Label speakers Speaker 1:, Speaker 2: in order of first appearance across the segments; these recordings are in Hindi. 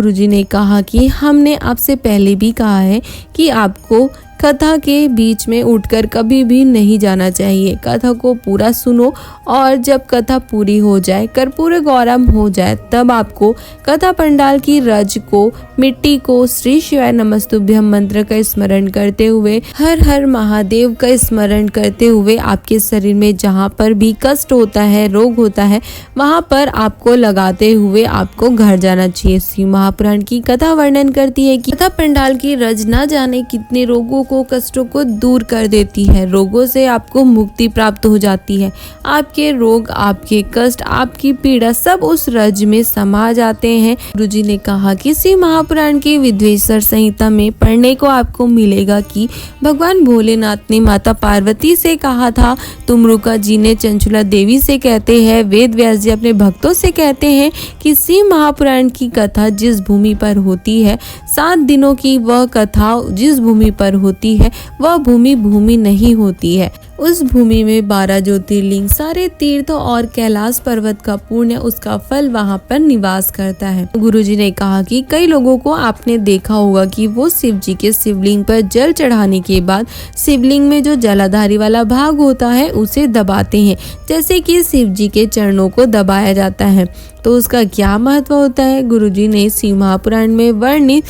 Speaker 1: गुरुजी ने कहा कि हमने आपसे पहले भी कहा है कि आपको कथा के बीच में उठकर कभी भी नहीं जाना चाहिए। कथा को पूरा सुनो और जब कथा पूरी हो जाए, कर्पूर गौरम हो जाए, तब आपको कथा पंडाल की रज को, मिट्टी को श्री शिवाय नमस्तुभ्यम मंत्र का स्मरण करते हुए, हर हर महादेव का स्मरण करते हुए आपके शरीर में जहाँ पर भी कष्ट होता है, रोग होता है, वहाँ पर आपको लगाते हुए आपको घर जाना चाहिए। शिव महापुराण की कथा वर्णन करती है कि कथा पंडाल की रज न जाने कितने रोगों को, कष्टों को दूर कर देती है। रोगों से आपको मुक्ति प्राप्त हो जाती है। आपके रोग, आपके कष्ट, आपकी पीड़ा सब उस रज में समा जाते हैं। गुरुजी ने कहा कि शिव महापुराण की विद्वेश्वर संहिता में पढ़ने को आपको मिलेगा कि भगवान भोलेनाथ ने माता पार्वती से कहा था, तुमरुका जी ने चंचुला देवी से कहते हैं, वेद व्यास जी अपने भक्तों से कहते हैं कि शिव महापुराण की कथा जिस भूमि पर होती है, 7 दिनों की वह कथा जिस भूमि पर होती है, वह भूमि भूमि नहीं होती है। उस भूमि में 12 ज्योतिर्लिंग, सारे तीर्थ और कैलाश पर्वत का पुण्य, उसका फल वहाँ पर निवास करता है। गुरुजी ने कहा कि कई लोगों को आपने देखा होगा कि वो शिव जी के शिवलिंग पर जल चढ़ाने के बाद शिवलिंग में जो जलाधारी वाला भाग होता है उसे दबाते हैं, जैसे कि शिव जी के चरणों को दबाया जाता है। तो उसका क्या महत्व होता है? गुरुजी ने शिव महापुराण में वर्णित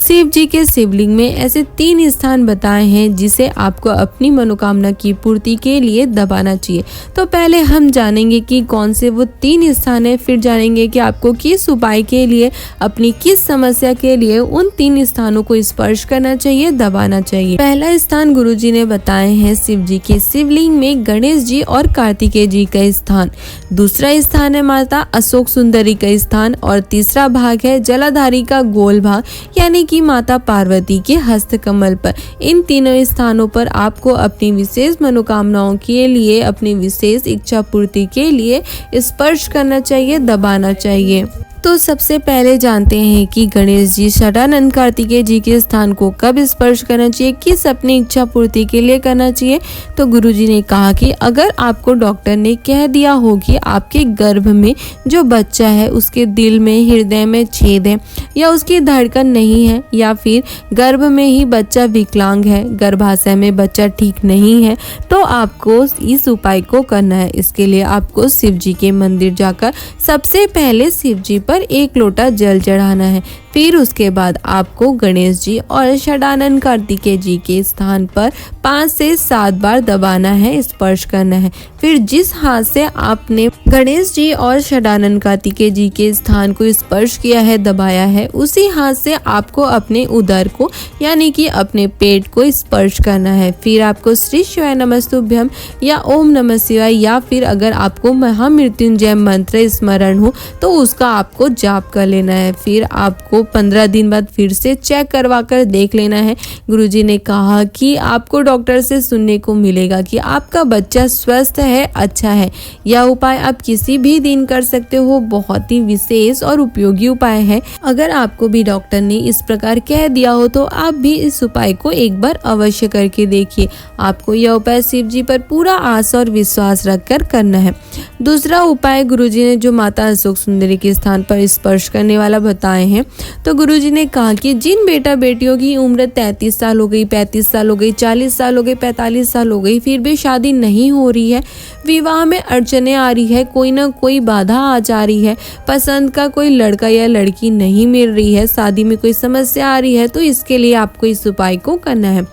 Speaker 1: शिव जी के शिवलिंग में ऐसे 3 स्थान बताए हैं जिसे आपको अपनी मनोकामना की पूर्ति के लिए दबाना चाहिए। तो पहले हम जानेंगे कि कौन से वो 3 स्थान है, फिर जानेंगे कि आपको किस उपाय के लिए, अपनी किस समस्या के लिए उन 3 स्थानों को स्पर्श करना चाहिए, दबाना चाहिए। पहला स्थान गुरुजी ने बताए हैं शिव जी के शिवलिंग में गणेश जी और कार्तिकेय जी का स्थान। दूसरा स्थान है माता अशोक सुंदरी का स्थान और तीसरा भाग है जलाधारी का गोल भाग, यानी कि माता पार्वती के हस्त कमल पर। इन तीनों स्थानों पर आपको अपनी विशेष मनोकामनाओं के लिए, अपनी विशेष इच्छा पूर्ति के लिए स्पर्श करना चाहिए, दबाना चाहिए। तो सबसे पहले जानते हैं कि गणेश जी, षडानंद, कार्तिकेय जी के स्थान को कब स्पर्श करना चाहिए, किस अपनी इच्छा पूर्ति के लिए करना चाहिए। तो गुरुजी ने कहा कि अगर आपको डॉक्टर ने कह दिया हो कि आपके गर्भ में जो बच्चा है उसके दिल में, हृदय में छेद है, या उसकी धड़कन नहीं है, या फिर गर्भ में ही बच्चा विकलांग है, गर्भाशय में बच्चा ठीक नहीं है, तो आपको इस उपाय को करना है। इसके लिए आपको शिव जी के मंदिर जाकर सबसे पहले शिव जी पर 1 लोटा जल चढ़ाना है। फिर उसके बाद आपको गणेश जी और षडानंद कार्तिकेय जी के स्थान पर 5 से 7 बार दबाना है, स्पर्श करना है। फिर जिस हाथ से आपने गणेश जी और षडानंद कार्तिकेय जी के स्थान को स्पर्श किया है, दबाया है, उसी हाथ से आपको अपने उदर को, यानी कि अपने पेट को स्पर्श करना है। फिर आपको श्री शिवाय नमस्तुभ्यम या ओम नमः शिवाय, या फिर अगर आपको महामृत्युंजय मंत्र स्मरण हो तो उसका आपको जाप कर लेना है। फिर आपको 15 दिन बाद फिर से चेक करवा कर देख लेना है। गुरुजी ने कहा कि आपको डॉक्टर से सुनने को मिलेगा कि आपका बच्चा स्वस्थ है, अच्छा है। यह उपाय आप किसी भी दिन कर सकते हो, बहुत ही विशेष और उपयोगी उपाय है। अगर आपको भी डॉक्टर ने इस प्रकार कह दिया हो तो आप भी इस उपाय को एक बार अवश्य करके देखिए। आपको यह उपाय शिव जी पर पूरा आस और विश्वास रखकर करना है। दूसरा उपाय गुरुजी ने जो माता अशोक सुंदरी के स्थान पर स्पर्श करने वाला बताए हैं, तो गुरुजी ने कहा कि जिन बेटा बेटियों की उम्र 33 साल हो गई, 35 साल हो गई, 40 साल हो गई, 45 साल हो गई, फिर भी शादी नहीं हो रही है, विवाह में अड़चने आ रही है, कोई ना कोई बाधा आ जा रही है, पसंद का कोई लड़का या लड़की नहीं मिल रही है, शादी में कोई समस्या आ रही है, तो इसके लिए आपको इस उपाय को करना है।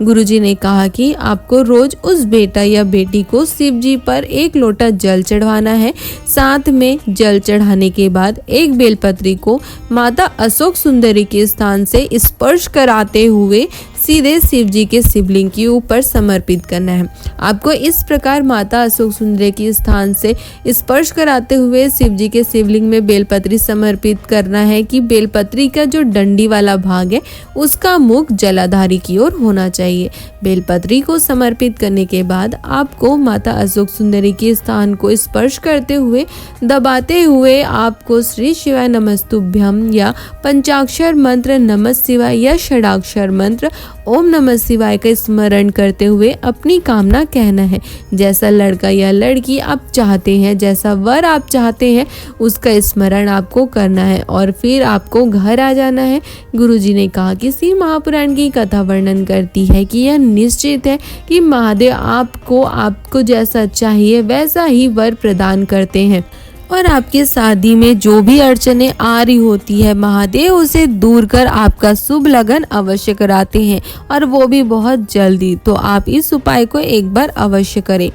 Speaker 1: गुरुजी ने कहा कि आपको रोज उस बेटा या बेटी को शिव जी पर 1 लोटा जल चढ़वाना है। साथ में जल चढ़ाने के बाद एक बेलपत्री को माता अशोक सुंदरी के स्थान से स्पर्श कराते हुए सीधे शिव जी के शिवलिंग के ऊपर समर्पित करना है। आपको इस प्रकार माता अशोक सुंदरी के स्थान से स्पर्श कराते हुए शिव जी के शिवलिंग में बेलपत्री समर्पित करना है कि बेलपत्री का जो डंडी वाला भाग है उसका मुख जलाधारी की ओर होना चाहिए। बेलपत्री को समर्पित करने के बाद आपको माता अशोक सुंदरी के स्थान को स्पर्श करते हुए, दबाते हुए आपको श्री शिवाय नमस्तुभ्यम या पंचाक्षर मंत्र नमः शिवाय या षडाक्षर मंत्र ओम नमः शिवाय का स्मरण करते हुए अपनी कामना कहना है। जैसा लड़का या लड़की आप चाहते हैं, जैसा वर आप चाहते हैं, उसका स्मरण आपको करना है और फिर आपको घर आ जाना है। गुरुजी ने कहा कि शिव महापुराण की कथा वर्णन करती है कि यह निश्चित है कि महादेव आपको जैसा चाहिए वैसा ही वर प्रदान करते हैं और आपकी शादी में जो भी अड़चने आ रही होती है, महादेव उसे दूर कर आपका शुभ लगन अवश्य कराते हैं और वो भी बहुत जल्दी। तो आप इस उपाय को एक बार अवश्य करें।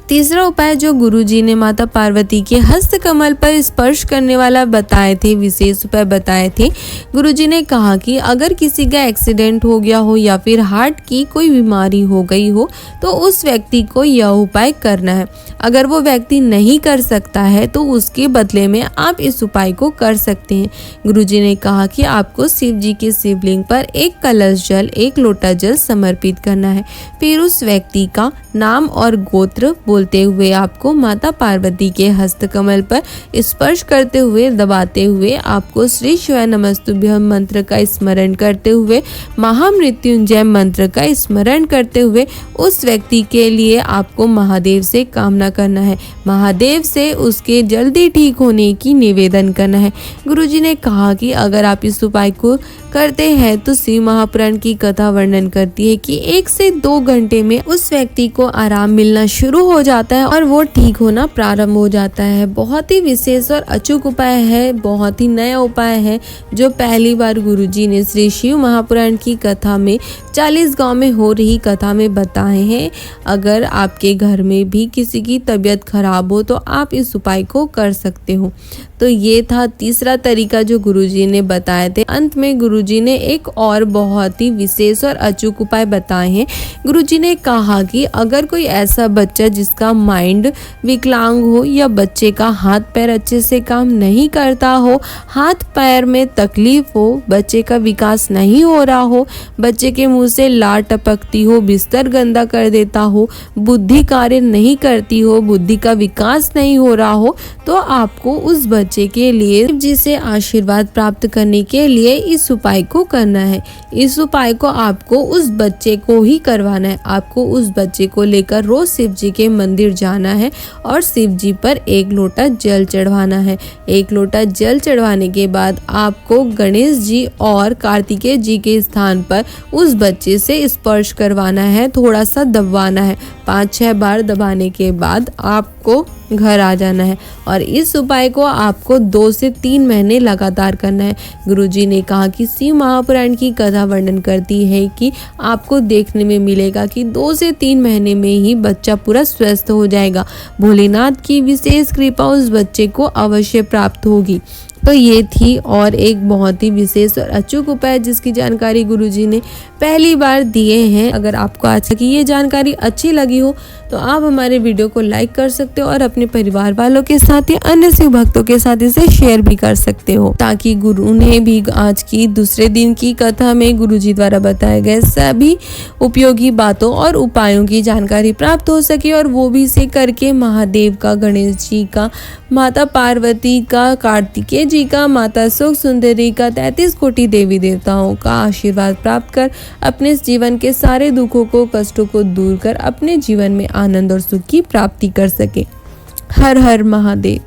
Speaker 1: तीसरा उपाय जो गुरुजी ने माता पार्वती के हस्त कमल पर स्पर्श करने वाला बताए थे, विशेष उपाय बताए थे। गुरुजी ने कहा कि अगर किसी का एक्सीडेंट हो गया हो या फिर हार्ट की कोई बीमारी हो गई हो तो उस व्यक्ति को यह उपाय करना है। अगर वो व्यक्ति नहीं कर सकता है तो उसके बदले में आप इस उपाय को कर सकते हैं। गुरुजी ने कहा कि आपको शिव जी के शिवलिंग पर एक कलश जल, एक लोटा जल समर्पित करना है। फिर उस व्यक्ति का नाम और गोत्र बोलते हुए आपको माता पार्वती के हस्त कमल पर स्पर्श करते हुए, दबाते हुए आपको श्री शिवाय नमस्तुभ्यं मंत्र का स्मरण करते हुए, महामृत्युंजय मंत्र का स्मरण करते हुए उस व्यक्ति के लिए आपको महादेव से कामना करना है। महादेव से उसके जल्दी ठीक होने की निवेदन करना है। गुरुजी ने कहा कि अगर आप इस उपाय को करते हैं तो शिव महापुराण की कथा वर्णन करती है कि 1 से 2 घंटे में उस व्यक्ति को आराम मिलना शुरू हो जाता है और वो ठीक होना प्रारंभ हो जाता है। बहुत ही विशेष और अचूक उपाय है, बहुत ही नया उपाय है जो पहली बार गुरुजी ने श्री शिव महापुराण की कथा में 40 गांव में हो रही कथा में बताए हैं। अगर आपके घर में भी किसी की तबीयत खराब हो तो आप इस उपाय को कर सकते हो। तो ये था तीसरा तरीका जो गुरुजी ने बताए थे। अंत में गुरुजी ने एक और बहुत ही विशेष और अचूक उपाय बताए हैं। गुरुजी ने कहा कि अगर कोई ऐसा बच्चा जिसका माइंड विकलांग हो या बच्चे का हाथ पैर अच्छे से काम नहीं करता हो, हाथ पैर में तकलीफ हो, बच्चे का विकास नहीं हो रहा हो, बच्चे के मुंह से लार टपकती हो, बिस्तर गंदा कर देता हो, बुद्धि कार्य नहीं करती हो, बुद्धि का विकास नहीं हो रहा हो, तो आपको उस बच्चे के लिए शिव जी से आशीर्वाद प्राप्त करने के लिए इस उपाय को करना है। इस उपाय को आपको उस बच्चे को ही करवाना है। आपको उस बच्चे को लेकर रोज शिव जी के मंदिर जाना है और शिव जी पर 1 लोटा जल चढ़वाना है। 1 लोटा जल चढ़वाने के बाद आपको गणेश जी और कार्तिकेय जी के स्थान पर उस बच्चे से स्पर्श करवाना है, थोड़ा सा दबाना है। 5-6 बार दबाने के बाद आपको घर आ जाना है और इस उपाय को आपको 2 से 3 महीने लगातार करना है। गुरुजी ने कहा कि शिव महापुराण की कथा वर्णन करती है कि आपको देखने में मिलेगा कि 2 से 3 महीने में ही बच्चा पूरा स्वस्थ हो जाएगा। भोलेनाथ की विशेष कृपा उस बच्चे को अवश्य प्राप्त होगी। तो ये थी और एक बहुत ही विशेष और अचूक उपाय जिसकी जानकारी गुरुजी ने पहली बार दिए हैं। अगर आपको आज की ये जानकारी अच्छी लगी हो तो आप हमारे वीडियो को लाइक कर सकते हो और अपने परिवार वालों के साथ या अन्य शिव भक्तों के साथ इसे शेयर भी कर सकते हो, ताकि गुरु ने भी आज की दूसरे दिन की कथा में गुरुजी द्वारा बताए गए सभी उपयोगी बातों और उपायों की जानकारी प्राप्त हो सके और वो भी इसे करके महादेव का, गणेश जी का, माता पार्वती का, कार्तिकेय जी का, माता सुख सुंदरी का, 33 कोटि देवी देवताओं का आशीर्वाद प्राप्त कर अपने जीवन के सारे दुखों को, कष्टों को दूर कर अपने जीवन में आनंद और सुख की प्राप्ति कर सके। हर हर महादेव।